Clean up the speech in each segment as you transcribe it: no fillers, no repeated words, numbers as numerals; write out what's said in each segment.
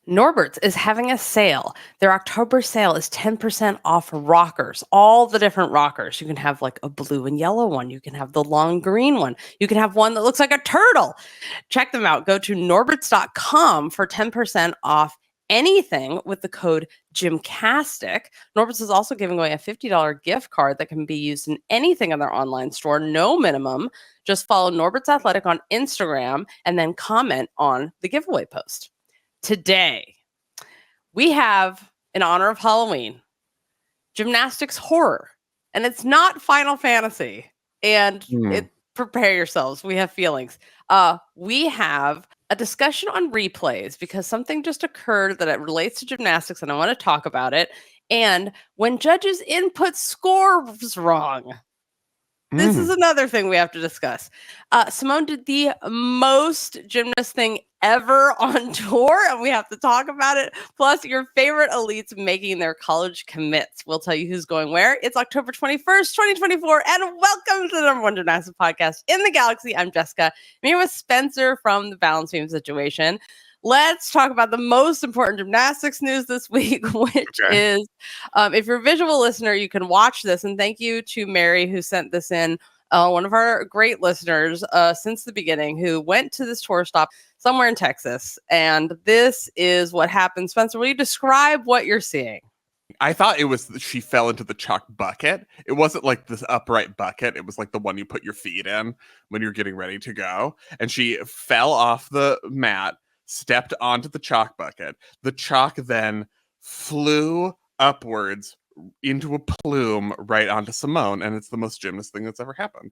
Norberts is having a sale. Their October sale is 10% off rockers, all the different rockers. You can have like a blue and yellow one. You can have the long green one. You can have one that looks like a turtle. Check them out. Go to norberts.com for 10% off anything with the code GymCastic. Norberts is also giving away a $50 gift card that can be used in anything in their online store. No minimum. Just follow Norberts Athletic on Instagram and then comment on the giveaway post. Today, we have, in honor of Halloween, Gymnastics Horror. And it's not Final Fantasy. And prepare yourselves. We have feelings. We have a discussion on replays because something just occurred that it relates to gymnastics and I want to talk about it. And when judges input scores wrong. This is another thing we have to discuss. Simone did the most gymnast thing ever on tour, and we have to talk about it. Plus, your favorite elites making their college commits. We'll tell you who's going where. It's October 21st, 2024, and welcome to the #1 gymnastics podcast in the galaxy. I'm Jessica. I'm here with Spencer from the Balance Beam Situation. Let's talk about the most important gymnastics news this week, which is, if you're a visual listener, you can watch this. And thank you to Mary, who sent this in, one of our great listeners since the beginning, who went to this tour stop somewhere in Texas. And this is what happened. Spencer, will you describe what you're seeing? I thought it was she fell into the chalk bucket. It wasn't like this upright bucket. It was like the one you put your feet in when you're getting ready to go. And she fell off the mat, stepped onto the chalk bucket. The chalk then flew upwards into a plume right onto Simone, and it's the most gymnast thing that's ever happened.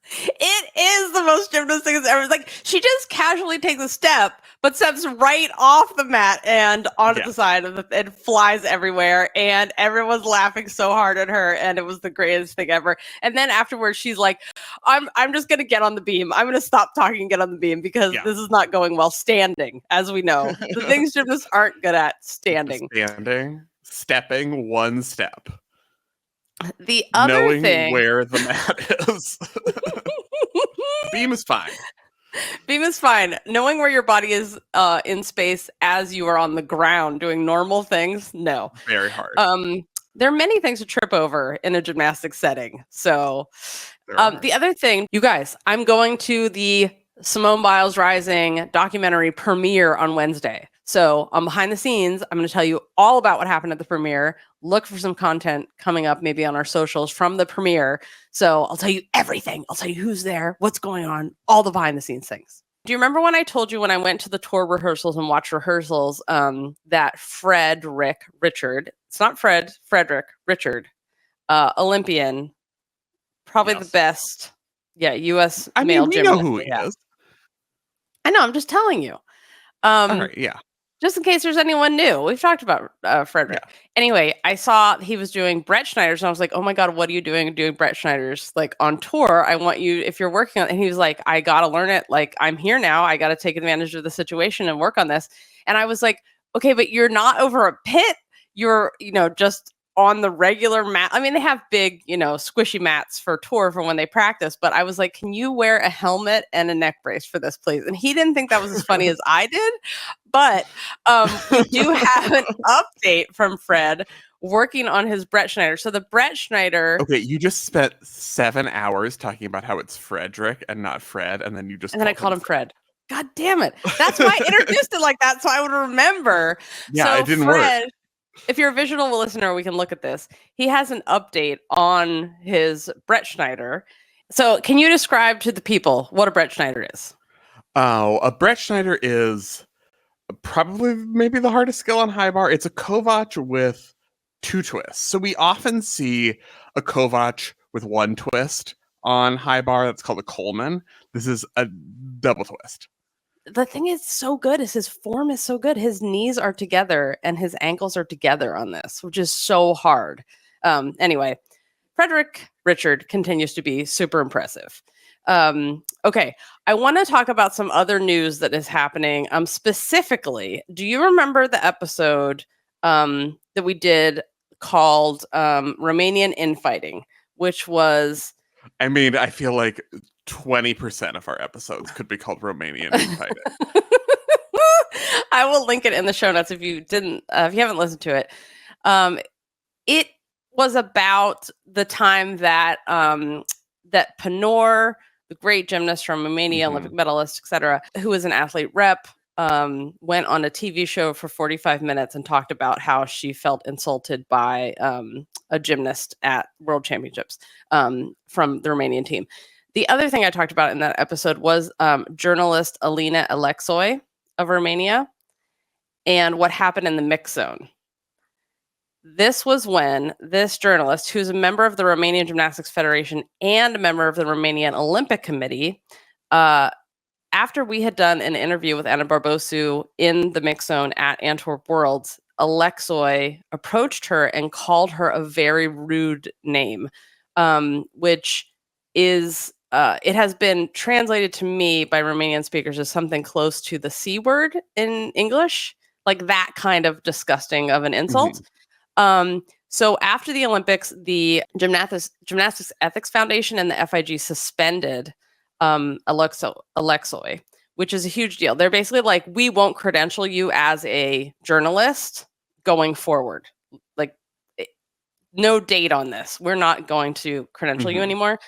It is the most gymnast thing that's ever. Like, she just casually takes a step, but steps right off the mat and onto the side of and flies everywhere. And everyone's laughing so hard at her, and it was the greatest thing ever. And then afterwards, she's like, "I'm just gonna get on the beam. I'm gonna stop talking and get on the beam because this is not going well standing, as we know. The things gymnasts aren't good at standing, stepping one step." The other knowing thing, where the mat is. Beam is fine. Beam is fine. Knowing where your body is in space as you are on the ground doing normal things, no. Very hard. There are many things to trip over in a gymnastics setting. So the other thing, you guys, I'm going to the Simone Biles Rising documentary premiere on Wednesday. So behind the scenes, I'm going to tell you all about what happened at the premiere. Look for some content coming up maybe on our socials from the premiere. So I'll tell you everything. I'll tell you who's there, what's going on, all the behind the scenes things. Do you remember when I told you when I went to the tour rehearsals and watched rehearsals that Frederick Richard, it's not Frederick Richard, Olympian, probably the best, U.S. male gymnast. I know who he is. I know, I'm just telling you. All right, yeah. Just in case there's anyone new. We've talked about Frederick. Yeah. Anyway, I saw he was doing Brett Schneider's, and I was like, oh my God, what are you doing Brett Schneider's like on tour? I want you, if you're working on it. And he was like, I got to learn it. Like, I'm here now. I got to take advantage of the situation and work on this. And I was like, okay, but you're not over a pit. You're, just on the regular mat. I mean, they have big, squishy mats for tour for when they practice. But I was like, can you wear a helmet and a neck brace for this, please? And he didn't think that was as funny as I did. But we do have an update from Fred working on his Brett Schneider. So the Brett Schneider. Okay, you just spent 7 hours talking about how it's Frederick and not Fred, and then I called him Fred. God damn it! That's why I introduced it like that, so I would remember. Yeah, so it didn't Fred, work. If you're a visual listener, we can look at this. He has an update on his Brett Schneider. So can you describe to the people what a Brett Schneider is? Oh, a Brett Schneider is probably maybe the hardest skill on high bar. It's a Kovac with 2 twists. So we often see a Kovac with 1 twist on high bar. That's called a Coleman. This is a double twist. The thing is so good is his form is so good. His knees are together and his ankles are together on this, which is so hard. Anyway, Frederick Richard continues to be super impressive. Okay, I want to talk about some other news that is happening. Specifically, do you remember the episode that we did called Romanian Infighting, which was... I mean, I feel like 20% of our episodes could be called Romanian Infighting. I will link it in the show notes if you haven't listened to it. It was about the time that that Panor, the great gymnast from Romania, Olympic medalist, etc., who was an athlete rep, went on a TV show for 45 minutes and talked about how she felt insulted by a gymnast at World Championships from the Romanian team. The other thing I talked about in that episode was journalist Alina Alexoi of Romania and what happened in the mix zone. This was when this journalist, who's a member of the Romanian Gymnastics Federation and a member of the Romanian Olympic Committee, after we had done an interview with Ana Barbosu in the mix zone at Antwerp Worlds, Alexoi approached her and called her a very rude name, which is, it has been translated to me by Romanian speakers as something close to the C word in English, like that kind of disgusting of an insult. So after the Olympics, the Gymnastics Ethics Foundation and the FIG suspended Alexoi, which is a huge deal. They're basically like, we won't credential you as a journalist going forward. Like, no date on this. We're not going to credential you anymore.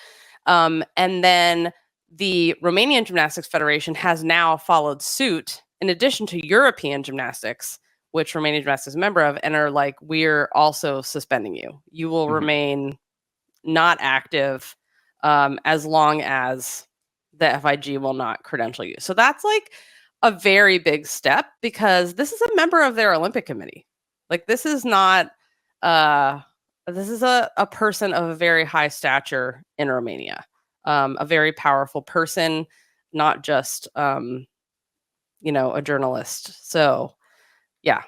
And then the Romanian Gymnastics Federation has now followed suit, in addition to European Gymnastics, which Romanian Gymnastics is a member of, and are like, we're also suspending you. You will remain not active as long as the FIG will not credential you. So that's like a very big step, because this is a member of their Olympic committee. Like, this is not, this is a person of a very high stature in Romania, a very powerful person, not just, a journalist. So, yeah.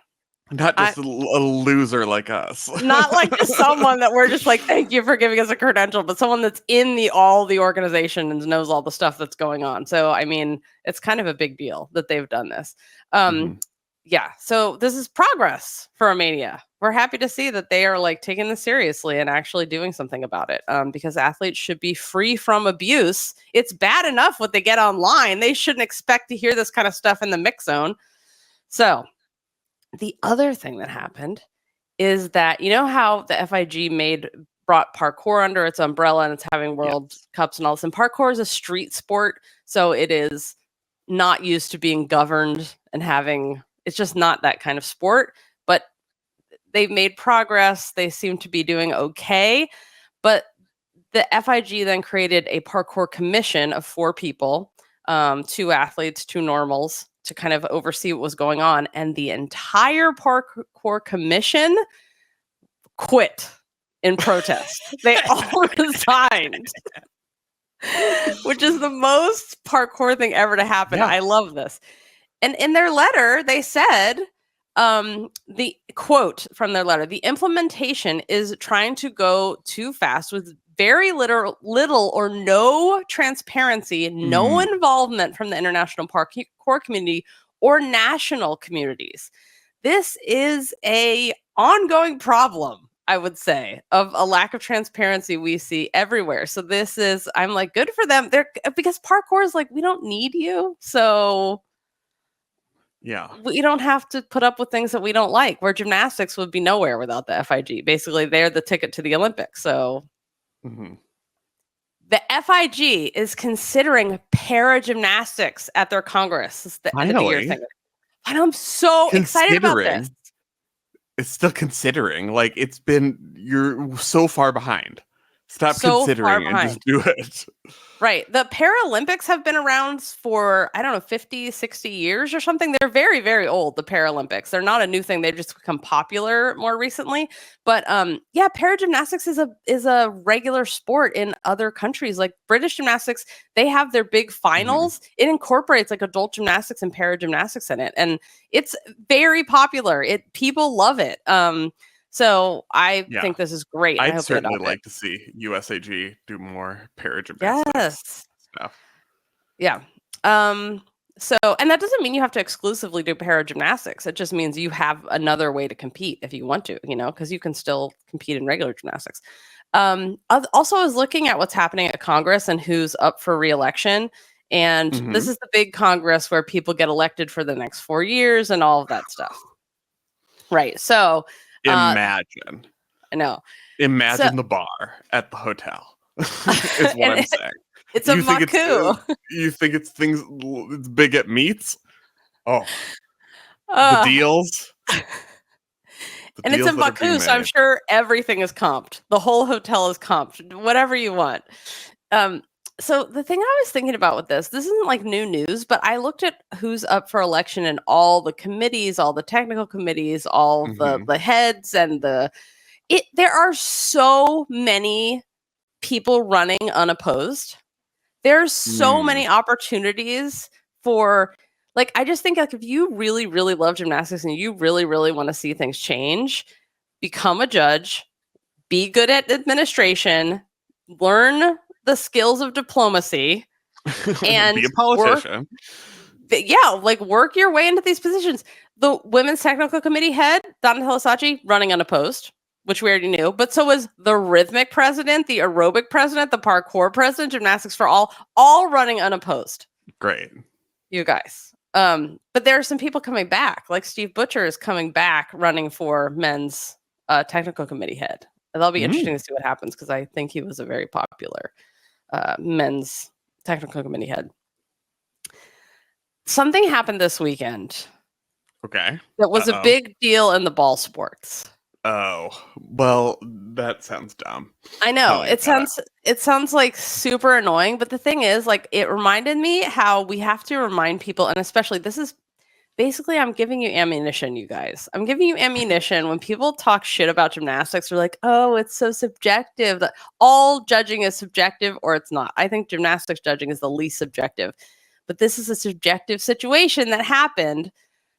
Not just a loser like us. Not like just someone that we're just like, thank you for giving us a credential, but someone that's in all the organization and knows all the stuff that's going on. So, I mean, it's kind of a big deal that they've done this. Yeah. So this is progress for Romania. We're happy to see that they are like taking this seriously and actually doing something about it, because athletes should be free from abuse. It's bad enough what they get online. They shouldn't expect to hear this kind of stuff in the mix zone. So the other thing that happened is that, you know how the FIG brought parkour under its umbrella and it's having World Cups and all this. And parkour is a street sport, so it is not used to being governed and having, it's just not that kind of sport. But they've made progress. They seem to be doing okay. But the FIG then created a parkour commission of 4 people, 2 athletes, 2 normals, to kind of oversee what was going on. And the entire parkour commission quit in protest. They all resigned, which is the most parkour thing ever to happen. Yeah. I love this. And in their letter, they said, the quote from their letter, the implementation is trying to go too fast with very little or no transparency, no involvement from the international parkour community or national communities. This is a ongoing problem, I would say, of a lack of transparency we see everywhere. So this is, I'm like, good for them. Because parkour is like, we don't need you. So yeah, we don't have to put up with things that we don't like, where gymnastics would be nowhere without the FIG. Basically, they're the ticket to the Olympics. So the FIG is considering para-gymnastics at their Congress. It's the end of the year thing. And I'm so excited about this. It's still considering. Like, you're so far behind. Stop considering and just do it. Right. The Paralympics have been around for, 50, 60 years or something. They're very, very old, the Paralympics. They're not a new thing. They've just become popular more recently. But para-gymnastics is a regular sport in other countries. Like British gymnastics, they have their big finals. It incorporates like adult gymnastics and para-gymnastics in it. And it's very popular. People love it. So I think this is great. I'd certainly like to see USAG do more para-gymnastics stuff. Yeah. So, and that doesn't mean you have to exclusively do para-gymnastics. It just means you have another way to compete if you want to, because you can still compete in regular gymnastics. Also, I was looking at what's happening at Congress and who's up for re-election. And this is the big Congress where people get elected for the next 4 years and all of that stuff. Right. So imagine. I know. Imagine the bar at the hotel. Is what I'm saying. It's a Maku. You think it's big at meats? Oh, the deals. And it's in Baku, so I'm sure everything is comped. The whole hotel is comped, whatever you want. So the thing I was thinking about with this isn't like new news, but I looked at who's up for election in all the committees, all the technical committees, all the heads, and there are so many people running unopposed. There's so many opportunities for, like, I just think, like, if you really, really love gymnastics and you really, really want to see things change, become a judge, be good at administration, learn the skills of diplomacy, and be a politician. Work your way into these positions. The women's technical committee head, Donna Telasachi, running unopposed, which we already knew, but so was the rhythmic president, the aerobic president, the parkour president, Gymnastics for all running unopposed. Great. You guys. But there are some people coming back, like Steve Butcher is coming back running for men's technical committee head. And that'll be interesting to see what happens, because I think he was a very popular men's technical committee head. Something happened this weekend. Okay. That was a big deal in the ball sports. Oh, well, that sounds dumb. I know. It sounds like super annoying, but the thing is, like, it reminded me how we have to remind people, and especially this is basically, I'm giving you ammunition, you guys. I'm giving you ammunition when people talk shit about gymnastics. They're like, oh, it's so subjective. All judging is subjective, or it's not. I think gymnastics judging is the least subjective, but this is a subjective situation that happened.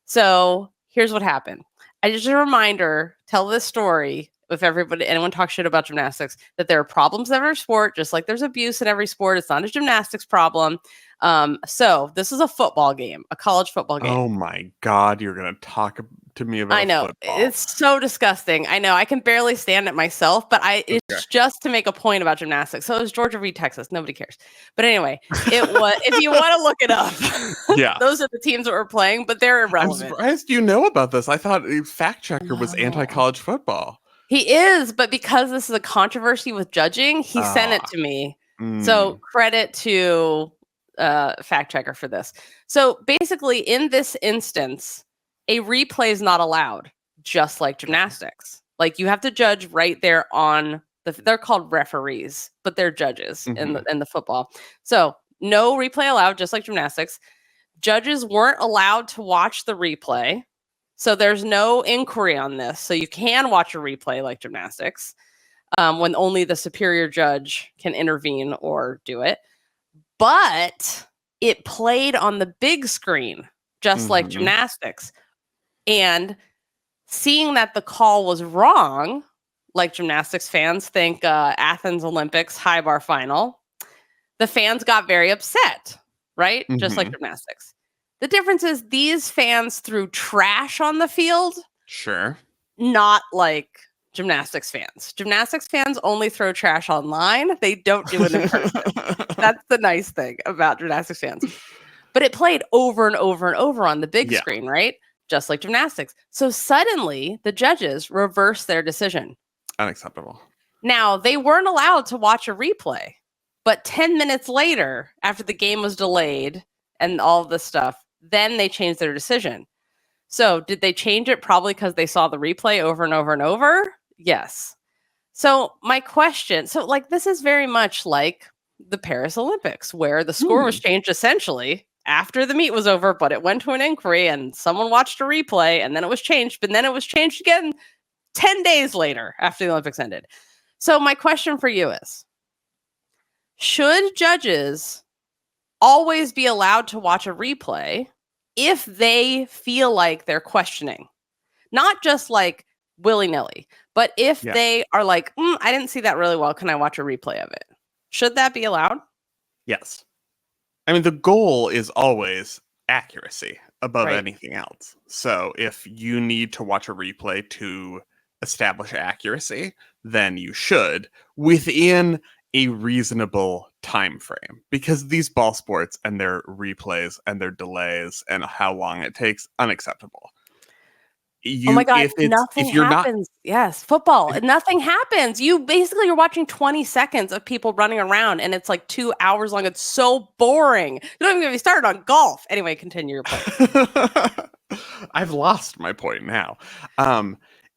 So here's what happened. Just a reminder, tell this story if anyone talks shit about gymnastics, that there are problems in every sport, just like there's abuse in every sport. It's not a gymnastics problem. So this is a football game, a college football game. Oh my God, you're going to talk to me about football. It's so disgusting. I know, I can barely stand it myself, but it's just to make a point about gymnastics. So it was Georgia v. Texas. Nobody cares. But anyway, it was, if you want to look it up, those are the teams that were playing, but they're irrelevant. I'm surprised you know about this. I thought Fact Checker was anti-college football. He is, but because this is a controversy with judging, he sent it to me. So credit to Fact Checker for this. So basically, in this instance, a replay is not allowed, just like gymnastics. Like, you have to judge right there on they're called referees, but they're judges in the football. So no replay allowed, just like gymnastics. Judges weren't allowed to watch the replay. So there's no inquiry on this. So you can watch a replay like gymnastics when only the superior judge can intervene or do it. But it played on the big screen, just like gymnastics. And seeing that the call was wrong, like gymnastics fans think Athens Olympics high bar final, the fans got very upset, right? Just like gymnastics. The difference is these fans threw trash on the field. Sure. Not like gymnastics fans. Gymnastics fans only throw trash online. They don't do it in person. That's the nice thing about gymnastics fans. But it played over and over and over on the big screen, right? Just like gymnastics. So suddenly the judges reversed their decision. Unacceptable. Now, they weren't allowed to watch a replay, but 10 minutes later, after the game was delayed and all of this stuff, then they changed their decision. So did they change it probably because they saw the replay over and over and over? Yes. So my question, like, this is very much like the Paris Olympics, where the score was changed essentially after the meet was over, but it went to an inquiry and someone watched a replay and then it was changed, but then it was changed again 10 days later after the Olympics ended. So my question for you is, should judges always be allowed to watch a replay if they feel like they're questioning? Not just like willy-nilly, but if they are like, I didn't see that really well, can I watch a replay of it? Should that be allowed? Yes. I mean, the goal is always accuracy above anything else. So if you need to watch a replay to establish accuracy, then you should, within a reasonable time frame, because these ball sports and their replays and their delays and how long it takes, unacceptable. Oh my You God, nothing if you're not happens. Yes, football, nothing happens. You're watching 20 seconds of people running around and it's like 2 hours long. It's so boring. You don't even get me started on golf. Anyway, continue your point. I've lost my point now.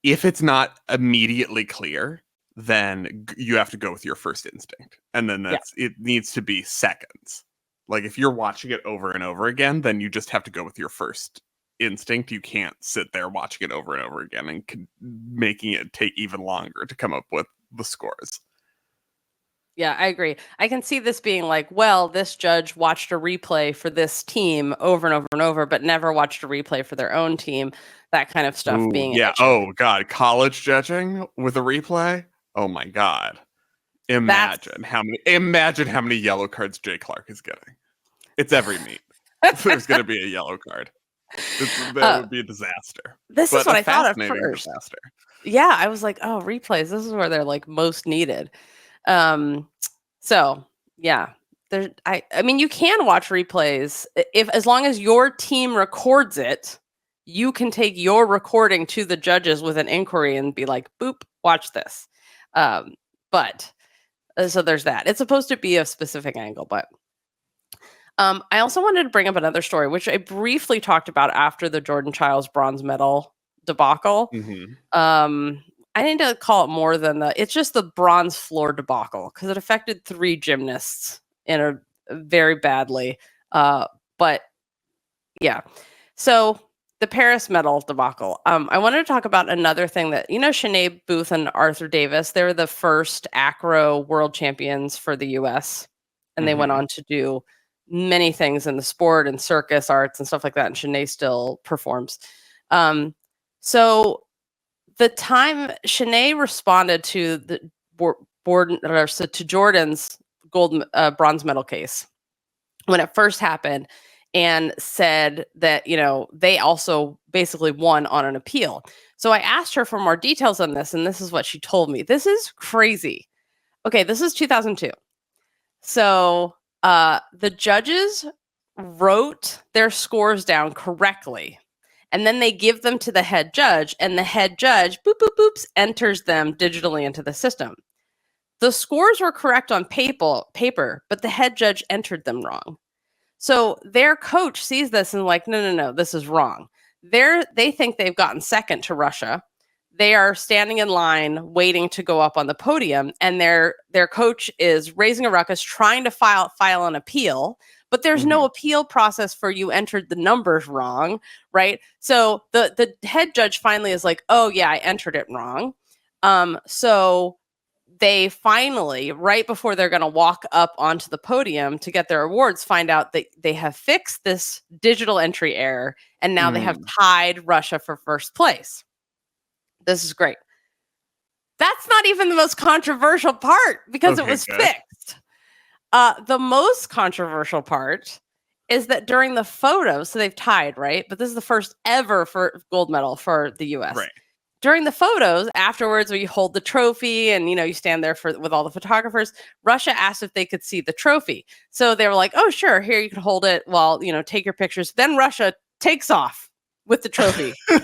If it's not immediately clear, then you have to go with your first instinct. And then Yeah. it needs to be seconds. Like if you're watching it over and over again, then you just have to go with your first instinct. You can't sit there watching it over and over again and making it take even longer to come up with the scores. Yeah, I agree. I can see this being like, well, this judge watched a replay for this team over and over and over, but never watched a replay for their own team. That kind of stuff Ooh, being an yeah. issue. Oh God, college judging with a replay. Oh my God. Imagine how many yellow cards Jay Clark is getting. It's every meet. There's going to be a yellow card. That would be a disaster. This is what I thought at fascinating first. disaster. Yeah, I was like, oh, replays. This is where they're like most needed. So yeah, I mean, you can watch replays if as long as your team records it, you can take your recording to the judges with an inquiry and be like, boop, watch this. But so there's that. It's supposed to be a specific angle, but I also wanted to bring up another story, which I briefly talked about after the Jordan Childs bronze medal debacle. Mm-hmm. I need to call it more than it's just the bronze floor debacle because it affected 3 gymnasts in a very badly. But yeah, so the Paris medal debacle. I wanted to talk about another thing that, Sinead Booth and Arthur Davis, they were the first Acro world champions for the US. And they went on to do many things in the sport and circus arts and stuff like that. And Sinead still performs. So the time Sinead responded to the to Jordan's bronze medal case when it first happened and said that, they also basically won on an appeal. So I asked her for more details on this, and this is what she told me. This is crazy. Okay, this is 2002. So the judges wrote their scores down correctly. And then they give them to the head judge, and the head judge, boop, boop, boops, enters them digitally into the system. The scores were correct on paper, but the head judge entered them wrong. So their coach sees this and like, no, this is wrong. They think they've gotten second to Russia. They are standing in line waiting to go up on the podium, and their coach is raising a ruckus, trying to file an appeal. But there's no appeal process for you entered the numbers wrong, right? So the head judge finally is like, oh yeah, I entered it wrong. So they finally, right before they're going to walk up onto the podium to get their awards, find out that they have fixed this digital entry error, and now they have tied Russia for first place. This is great. That's not even the most controversial part because it was fixed. The most controversial part is that during the photos, so they've tied, right? But this is the first ever for gold medal for the US. Right. During the photos, afterwards, where you hold the trophy and, you stand there with all the photographers, Russia asked if they could see the trophy. So they were like, oh, sure, here, you can hold it while, take your pictures. Then Russia takes off with the trophy. They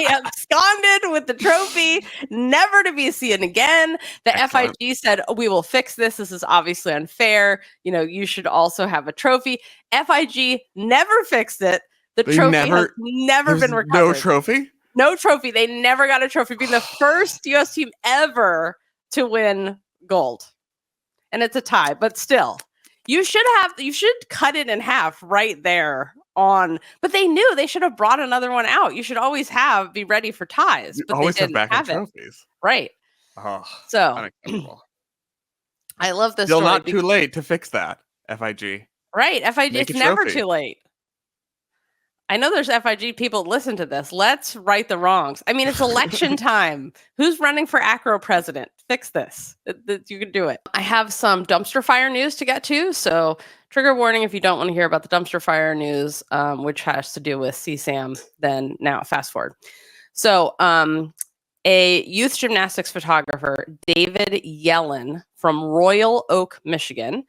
absconded with the trophy, never to be seen again. The Excellent. FIG said, we will fix this. This is obviously unfair. You should also have a trophy. FIG never fixed it. The trophy has never been recovered. No trophy? No trophy. They never got a trophy. Being the first US team ever to win gold. And it's a tie, but still. You should cut it in half right there but they knew they should have brought another one out. You should always be ready for ties, but always they didn't have it. Trophies. Right. Oh, so unacceptable. I love this Still story. Not too late to fix that, FIG. Right. FIG, it's never too late. I know there's FIG people that listen to this. Let's right the wrongs. I mean, it's election time. Who's running for Acro president? Fix this. You can do it. I have some dumpster fire news to get to. So trigger warning if you don't want to hear about the dumpster fire news, which has to do with CSAM, then now fast forward. So A youth gymnastics photographer, David Yellen from Royal Oak, Michigan,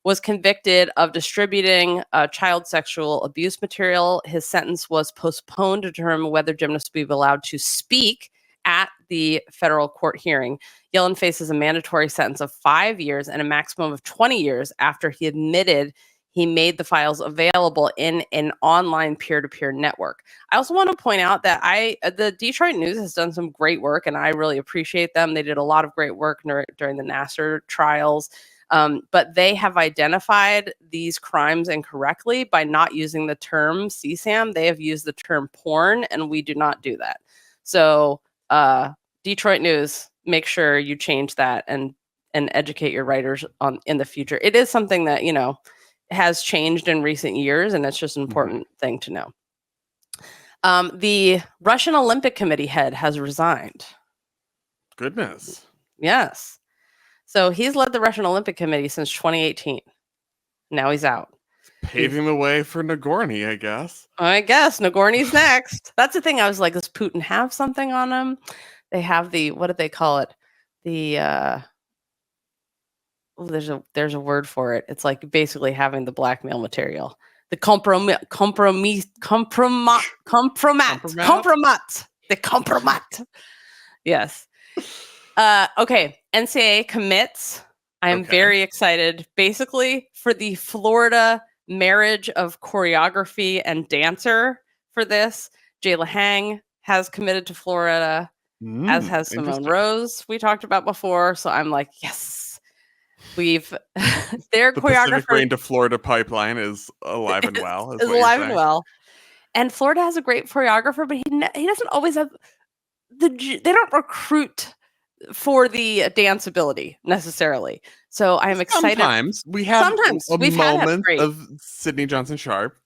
was convicted of distributing child sexual abuse material. His sentence was postponed to determine whether gymnasts will be allowed to speak at the federal court hearing. Yellen faces a mandatory sentence of 5 years and a maximum of 20 years after he admitted he made the files available in an online peer-to-peer network. I also want to point out that the Detroit News has done some great work, and I really appreciate them. They did a lot of great work during the Nassar trials, but they have identified these crimes incorrectly by not using the term CSAM. They have used the term porn, and we do not do that. So Detroit News, make sure you change that and educate your writers on in the future. It is something that, has changed in recent years, and it's just an important thing to know. The Russian Olympic Committee head has resigned. Goodness. Yes. So he's led the Russian Olympic Committee since 2018. Now he's out. Paving the way for Nagorny, I guess. I guess Nagorny's next. That's the thing. I was like, does Putin have something on him? They have what did they call it? The there's a word for it. It's like basically having the blackmail material. The compromat. The compromat. Yes. Okay. NCAA commits. I am very excited. Basically, for the Florida marriage of choreography and dancer for this, Jayla Hang has committed to Florida, as has Simone Rose, we talked about before. So I'm like, yes. Their the choreographer Pacific Rain to Florida pipeline is alive and well. Is alive and well. And Florida has a great choreographer, but he doesn't always have they don't recruit for the dance ability necessarily. So I am excited. Sometimes we've had of Sydney Johnson Sharp.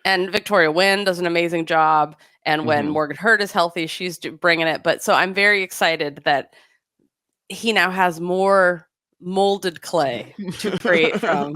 And Victoria Wynn does an amazing job. And when Morgan Hurt is healthy, she's bringing it. But so I'm very excited that he now has more molded clay to create from.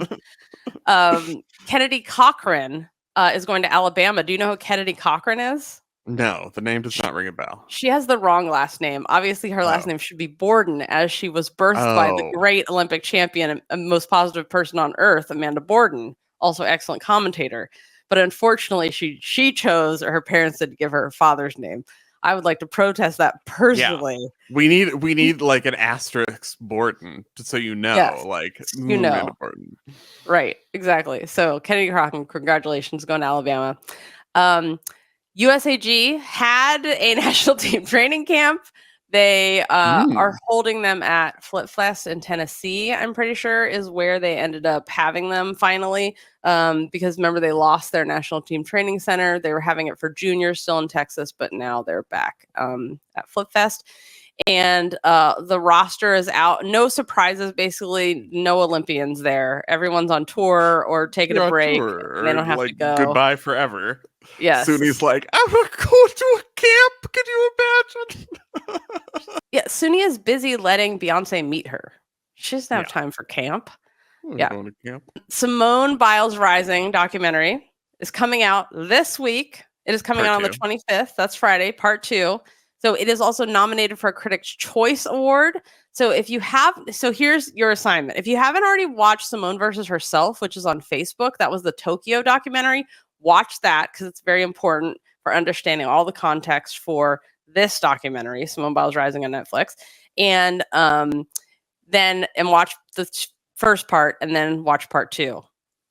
Kennedy Cochran is going to Alabama. Do you know who Kennedy Cochran is? No, the name does not ring a bell. She has the wrong last name. Obviously, her last name should be Borden, as she was birthed by the great Olympic champion and most positive person on earth, Amanda Borden, also excellent commentator. But unfortunately, she chose, or her parents did, give her father's name. I would like to protest that personally. Yeah. We need like an asterisk Borden, so Borden. Right, exactly. So Kennedy Cochran, congratulations, going to Alabama. USAG had a national team training camp. They are holding them at Flip Fest in Tennessee, I'm pretty sure, is where they ended up having them finally. Because remember, they lost their national team training center. They were having it for juniors still in Texas, but now they're back at Flip Fest. And the roster is out. No surprises, basically. No Olympians there. Everyone's on tour or taking a break. They don't have to go. Goodbye forever. Yes. Suni's like, I'm going to go to a camp. Can you imagine? Yeah, Suni is busy letting Beyonce meet her. She doesn't have time for camp. Going to camp. Simone Biles Rising documentary is coming out this week. It is coming out on the 25th. That's Friday, part 2. So it is also nominated for a Critics' Choice Award. So here's your assignment. If you haven't already watched Simone versus Herself, which is on Facebook, that was the Tokyo documentary, watch that because it's very important for understanding all the context for this documentary, Simone Biles Rising on Netflix. And then watch the first part and then watch part 2.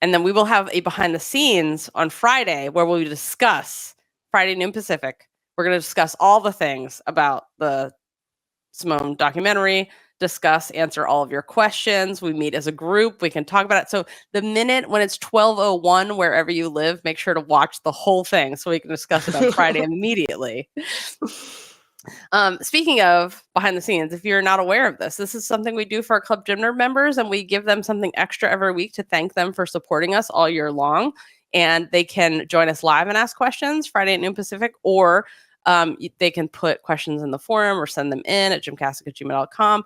And then we will have a behind the scenes on Friday where we'll discuss Friday noon Pacific. We're going to discuss all the things about the Simone documentary, answer all of your questions. We meet as a group. We can talk about it. So the minute when it's 12:01, wherever you live, make sure to watch the whole thing so we can discuss it on Friday immediately. Speaking of behind the scenes, if you're not aware of this is something we do for our Club Gym Nerd members, and we give them something extra every week to thank them for supporting us all year long. And they can join us live and ask questions Friday at noon Pacific, or they can put questions in the forum or send them in at gymcastic@gmail.com.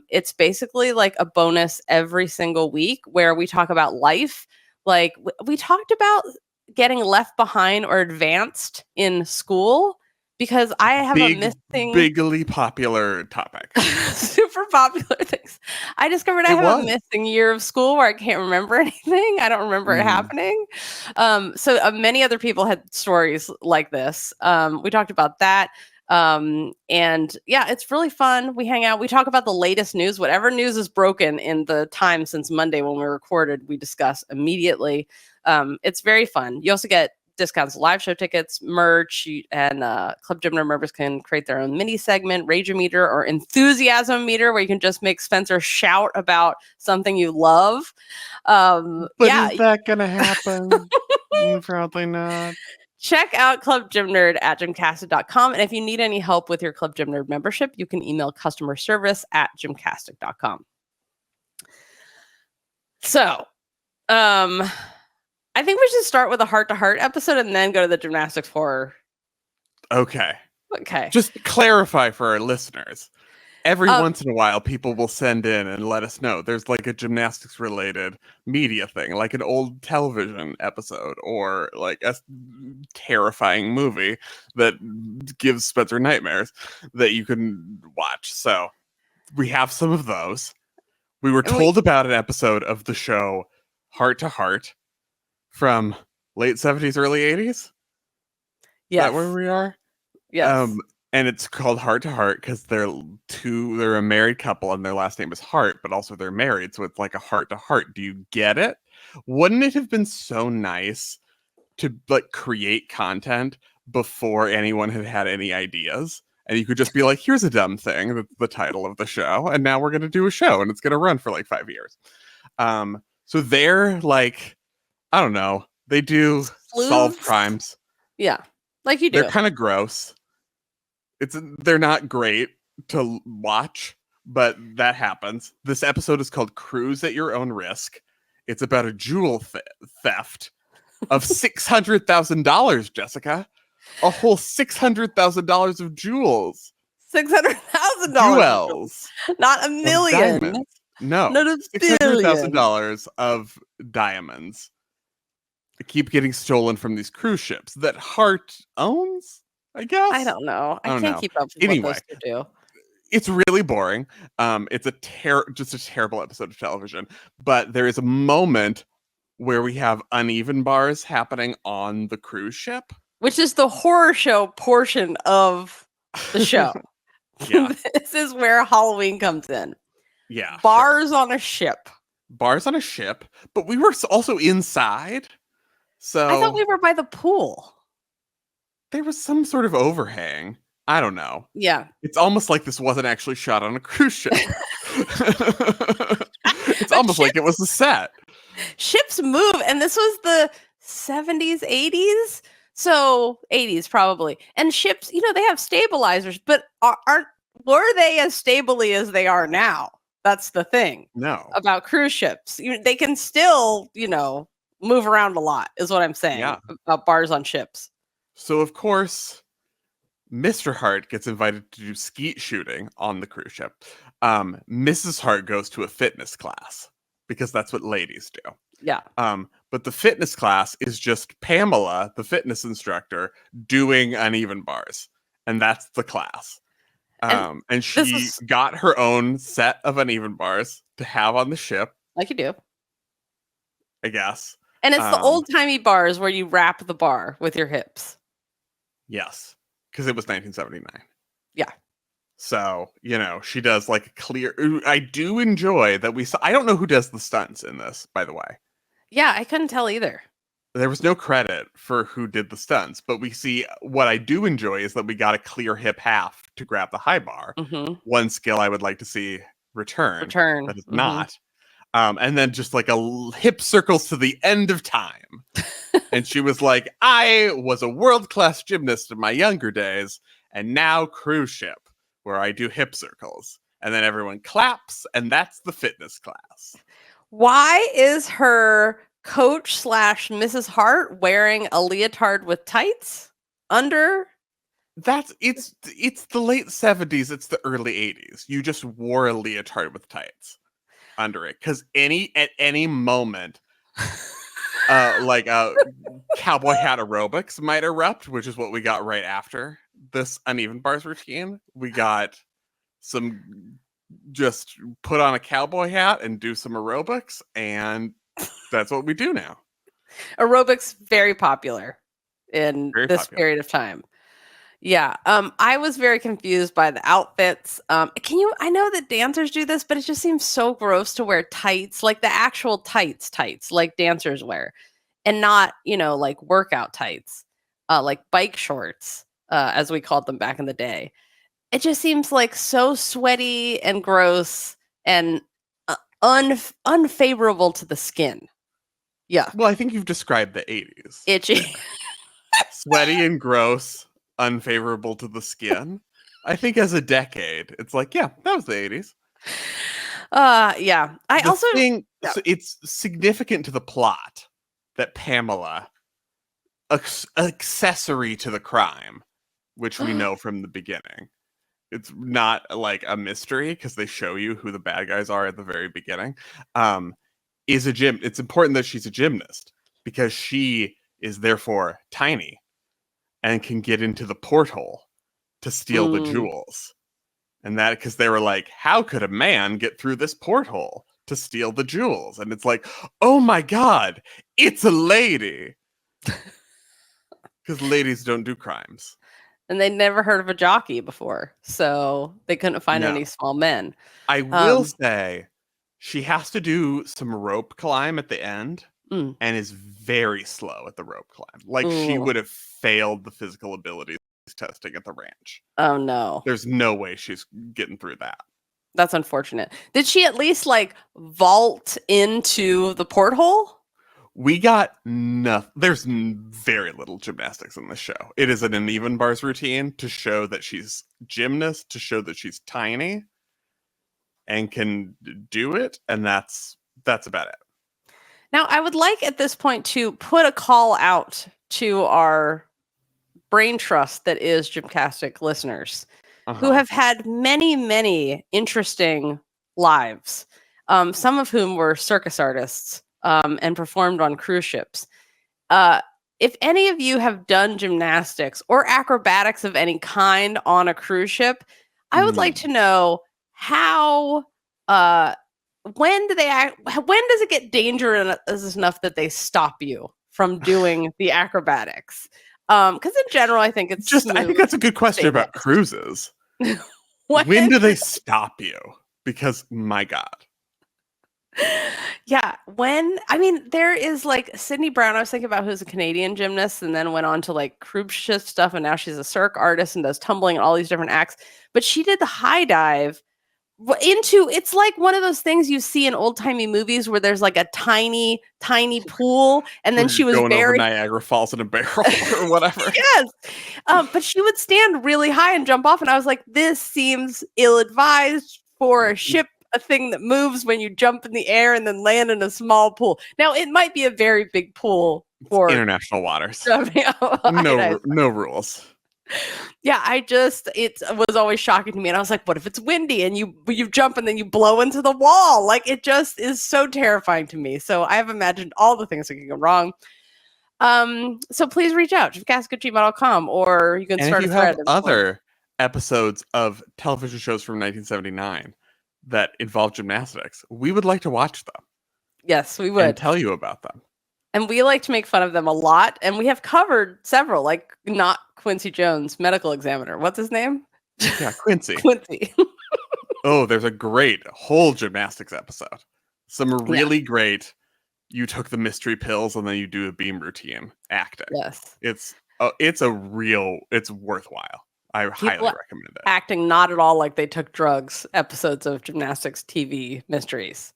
It's basically like a bonus every single week where we talk about life. Like we talked about getting left behind or advanced in school because I have a missing bigly popular topic. super popular things. I discovered I have a missing year of school where I can't remember anything. I don't remember it happening. So many other people had stories like this. We talked about that. And yeah, it's really fun. We hang out, we talk about the latest news, whatever news is broken in the time since Monday when we recorded, we discuss immediately. It's very fun. You also get discounts, live show tickets, merch, and Club Gymnast members can create their own mini segment, Rage Meter or Enthusiasm Meter, where you can just make Spencer shout about something you love. But is that gonna happen? Probably not. Check out Club Gym Nerd at gymcastic.com. And if you need any help with your Club Gym Nerd membership, you can email customer service at gymcastic.com. So, I think we should start with a heart-to-heart episode and then go to the Gymnastics Horror. Okay. Okay. Just clarify for our listeners. Every once in a while, people will send in and let us know there's like a gymnastics-related media thing, like an old television episode or like a terrifying movie that gives Spencer nightmares that you can watch. So we have some of those. We were told about an episode of the show Heart to Heart from late 70s, early 80s. Yes. Is that where we are? Yes. And it's called Heart to Heart because they're a married couple and their last name is Hart, but also they're married. So it's like a heart to heart. Do you get it? Wouldn't it have been so nice to like create content before anyone had any ideas? And you could just be like, here's a dumb thing. That's the title of the show. And now we're going to do a show and it's going to run for like 5 years. So they're like, I don't know. They do solve crimes. Yeah. Like you do. They're kind of gross. They're not great to watch, but that happens. This episode is called Cruise at Your Own Risk. It's about a jewel theft of $600,000, Jessica. A whole $600,000 of jewels. $600,000. Jewels. Not a million. No. Not a $600,000 of diamonds. They keep getting stolen from these cruise ships that Hart owns, I guess. I don't know. I can't keep up with what those two do. It's really boring. It's just a terrible episode of television. But there is a moment where we have uneven bars happening on the cruise ship, which is the horror show portion of the show. Yeah. This is where Halloween comes in. Yeah. Bars on a ship. Bars on a ship. But we were also inside. So I thought we were by the pool. There was some sort of overhang. I don't know. Yeah. It's almost like this wasn't actually shot on a cruise ship. It's almost like it was a set. Ships move. And this was the 70s, 80s. So 80s probably. And ships, they have stabilizers, but were they as stably as they are now? That's the thing. No. About cruise ships. They can still, move around a lot, is what I'm saying. Yeah. About bars on ships. So, of course, Mr. Hart gets invited to do skeet shooting on the cruise ship. Mrs. Hart goes to a fitness class because that's what ladies do. Yeah. But the fitness class is just Pamela, the fitness instructor, doing uneven bars. And that's the class. And she got her own set of uneven bars to have on the ship. Like you do. I guess. And it's the old-timey bars where you wrap the bar with your hips. Yes. Because it was 1979. Yeah. So, she does like a clear... I do enjoy that we saw... I don't know who does the stunts in this, by the way. Yeah, I couldn't tell either. There was no credit for who did the stunts, but we see... What I do enjoy is that we got a clear hip half to grab the high bar. Mm-hmm. One skill I would like to see return. That is mm-hmm. not. And then just like a hip circles to the end of time. And she was like, I was a world-class gymnast in my younger days, and now cruise ship, where I do hip circles. And then everyone claps, and that's the fitness class. Why is her coach / Mrs. Hart wearing a leotard with tights under? It's the late 70s, it's the early 80s. You just wore a leotard with tights under it, because at any moment like cowboy hat aerobics might erupt, which is what we got right after this uneven bars routine. We got some just put on a cowboy hat and do some aerobics, and that's what we do now. Aerobics, very popular in Very this popular. period of time. Yeah. I was very confused by the outfits. I know that dancers do this, but it just seems so gross to wear tights, like the actual tights, like dancers wear, and not, like workout tights, like bike shorts, as we called them back in the day. It just seems like so sweaty and gross and unfavorable to the skin. Yeah. Well, I think you've described the 80s. Itchy. Sweaty and gross, unfavorable to the skin. I think as a decade, it's like, yeah, that was the 80s. Yeah. Yeah. So it's significant to the plot that Pamela, accessory to the crime, which we know from the beginning. It's not like a mystery because they show you who the bad guys are at the very beginning. Is a gym. It's important that she's a gymnast because she is therefore tiny and can get into the porthole to steal the jewels. And that because they were like, how could a man get through this porthole to steal the jewels? And it's like, oh my God, it's a lady. Because ladies don't do crimes. And they never heard of a jockey before, so they couldn't find any small men. I will say she has to do some rope climb at the end and is very slow at the rope climb. Like she would have failed the physical abilities testing at the ranch. Oh no. There's no way she's getting through that. That's unfortunate. Did she at least like vault into the porthole? We got nothing. There's very little gymnastics in this show. It is an uneven bars routine to show that she's gymnast, to show that she's tiny and can do it. And that's about it. Now, I would like at this point to put a call out to our brain trust that is GymCastic listeners who have had many, many interesting lives, some of whom were circus artists and performed on cruise ships. If any of you have done gymnastics or acrobatics of any kind on a cruise ship, I would like to know how when does it get dangerous enough that they stop you from doing the acrobatics? Because in general, I think it's just, I think that's a good question about cruises. When do they stop you? Because my God. Yeah, there is like Sydney Brown, I was thinking about, who's a Canadian gymnast and then went on to like cruise ship stuff, and now she's a cirque artist and does tumbling and all these different acts. But she did the high dive it's like one of those things you see in old-timey movies where there's like a tiny pool, and then she was going over Niagara Falls in a barrel or whatever. Yes. But she would stand really high and jump off, and I was like, this seems ill-advised for a ship, a thing that moves when you jump in the air and then land in a small pool. Now, it might be a very big pool for international waters. No rules. Yeah, it was always shocking to me, and I was like, what if it's windy and you jump and then you blow into the wall? Like, it just is so terrifying to me. So I have imagined all the things that can go wrong. So please reach out to gymcastic@gmail.com, or you can start a thread. If you have other episodes of television shows from 1979 that involve gymnastics, we would like to watch them. Yes, we would. And tell you about them. And we like to make fun of them a lot. And we have covered several, like not Quincy Jones, medical examiner. What's his name? Yeah, Quincy. Quincy. Oh, there's a great whole gymnastics episode. Some really great, you took the mystery pills and then you do a beam routine acting. Yes. It's worthwhile. I highly recommend it. Acting not at all like they took drugs, episodes of gymnastics TV mysteries.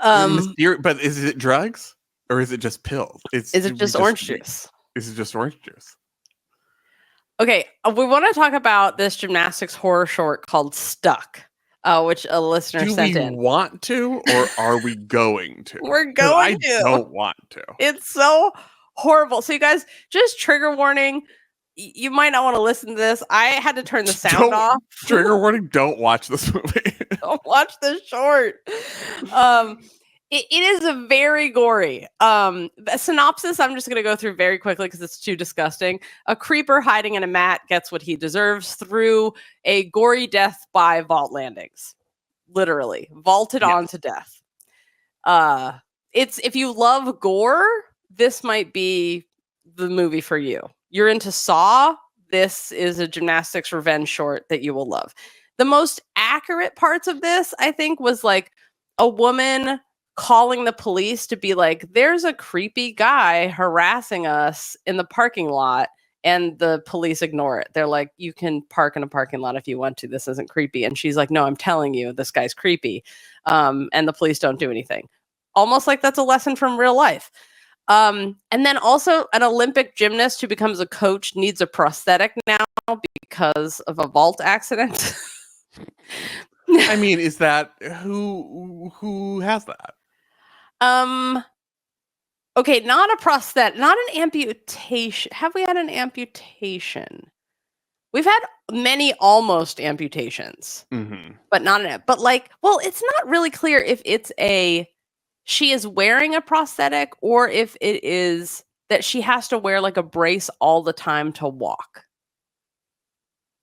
But is it drugs? Or is it just pills? Is it just orange juice? Is it just orange juice? Okay, we want to talk about this gymnastics horror short called Stuck, which a listener sent in. Do we want to, or are we going to? We're going to. I don't want to. It's so horrible. So you guys, just trigger warning. You might not want to listen to this. I had to turn the sound off. Trigger warning, don't watch this movie. Don't watch this short. It is a very gory. A synopsis I'm just going to go through very quickly because it's too disgusting. A creeper hiding in a mat gets what he deserves through a gory death by vault landings. Literally, vaulted on to death. It's if you love gore, this might be the movie for you. You're into Saw, this is a gymnastics revenge short that you will love. The most accurate parts of this, I think, was like a woman calling the police to be like, there's a creepy guy harassing us in the parking lot, and the police ignore it. They're like, you can park in a parking lot if you want to. This isn't creepy. And she's like, no, I'm telling you, this guy's creepy. And the police don't do anything. Almost like that's a lesson from real life. And then also an Olympic gymnast who becomes a coach needs a prosthetic now because of a vault accident. I mean, is that who has that? Okay, not a prosthetic, not an amputation. Have we had an amputation? We've had many almost amputations, but not an. But like, well, it's not really clear if it's she is wearing a prosthetic or if it is that she has to wear like a brace all the time to walk.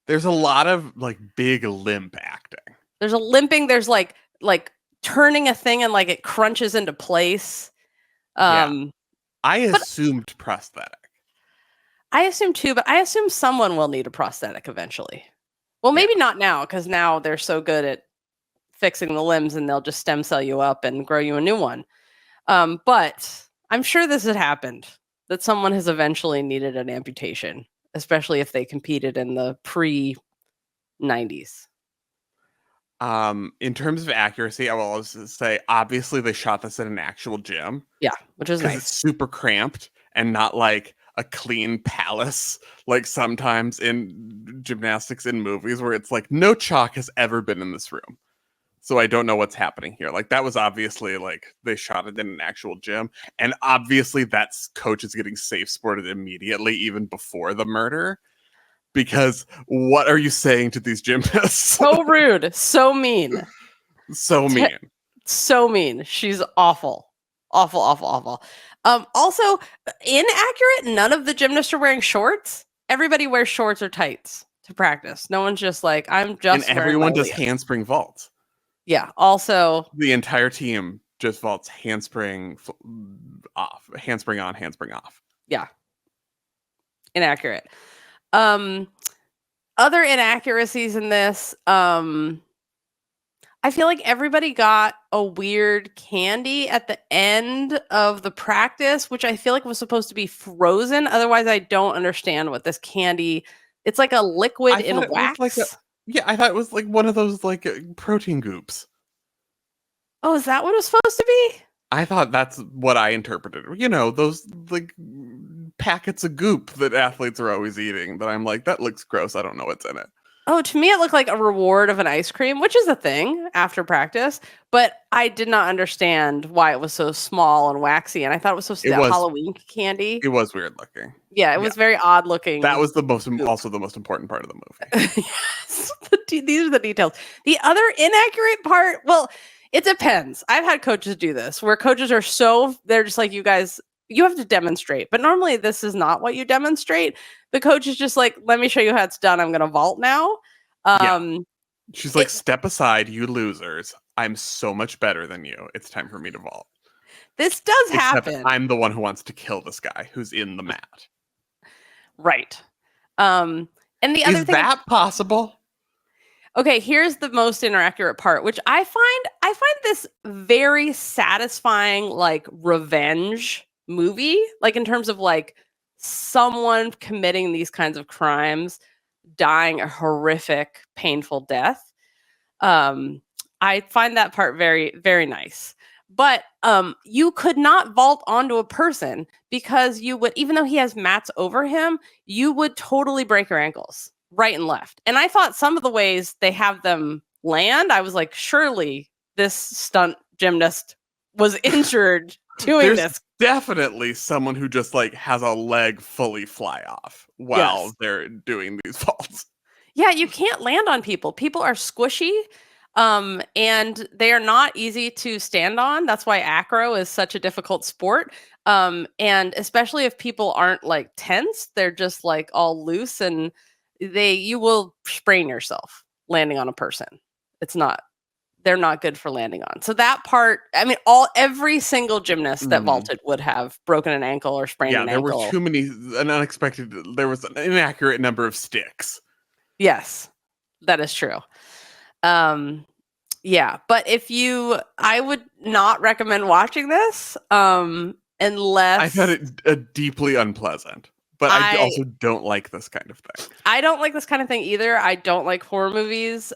There's a lot of like big limp acting. There's a limping. There's like turning a thing and like it crunches into place. I assumed prosthetic. I assume too, but I assume someone will need a prosthetic eventually. Well, maybe not now, because now they're so good at fixing the limbs and they'll just stem cell you up and grow you a new one. But I'm sure this had happened, that someone has eventually needed an amputation, especially if they competed in the pre-90s. In terms of accuracy, I will also say, obviously, they shot this in an actual gym. Yeah, which is nice. It's super cramped and not like a clean palace, like sometimes in gymnastics in movies where it's like no chalk has ever been in this room. So I don't know what's happening here. Like that was obviously like they shot it in an actual gym. And obviously that's coach is getting safe sported immediately, even before the murder. Because what are you saying to these gymnasts? So rude. So mean. So mean. So mean. She's awful. Awful, awful, awful. Also, inaccurate. None of the gymnasts are wearing shorts. Everybody wears shorts or tights to practice. No one's just like, I'm just. And everyone does handspring vaults. Yeah. Also, the entire team just vaults handspring off, handspring on, handspring off. Yeah. Inaccurate. Other inaccuracies in this, I feel like everybody got a weird candy at the end of the practice, which I feel like was supposed to be frozen. Otherwise, I don't understand what this candy. It's like a liquid in wax. I thought it was like one of those like protein goops. Oh, is that what it was supposed to be? I thought that's what I interpreted. You know, those like packets of goop that athletes are always eating that I'm like, that looks gross. I don't know what's in it. Oh, to me, it looked like a reward of an ice cream, which is a thing after practice. But I did not understand why it was so small and waxy. And I thought it was supposed to be Halloween candy. It was weird looking. Yeah, it was very odd looking. That was also the most important part of the movie. Yes, these are the details. The other inaccurate part, well, it depends. I've had coaches do this where coaches are they're just like, you guys, you have to demonstrate. But normally this is not what you demonstrate. The coach is just like, let me show you how it's done. I'm going to vault now. She's like, step aside, you losers. I'm so much better than you. It's time for me to vault. This does happen. I'm the one who wants to kill this guy who's in the mat. Right. And the other thing, is that possible? Okay, here's the most inaccurate part, which I find this very satisfying, like revenge movie, like in terms of like someone committing these kinds of crimes, dying a horrific, painful death. I find that part very, very nice. But you could not vault onto a person because you would, even though he has mats over him, you would totally break your ankles right and left. And I thought some of the ways they have them land, I was like, surely this stunt gymnast was injured doing this. Definitely someone who just like has a leg fully fly off while they're doing these vaults. Yeah, you can't land on people. People are squishy. And they are not easy to stand on. That's why acro is such a difficult sport. And especially if people aren't like tense, they're just like all loose, and you will sprain yourself landing on a person. They're not good for landing on. So that part, I mean, every single gymnast that vaulted would have broken an ankle or sprained an there ankle. were too many there was an inaccurate number of sticks. Yes, that is true. Yeah, but I would not recommend watching this unless I found it deeply unpleasant. But I also don't like this kind of thing. I don't like this kind of thing either. I don't like horror movies.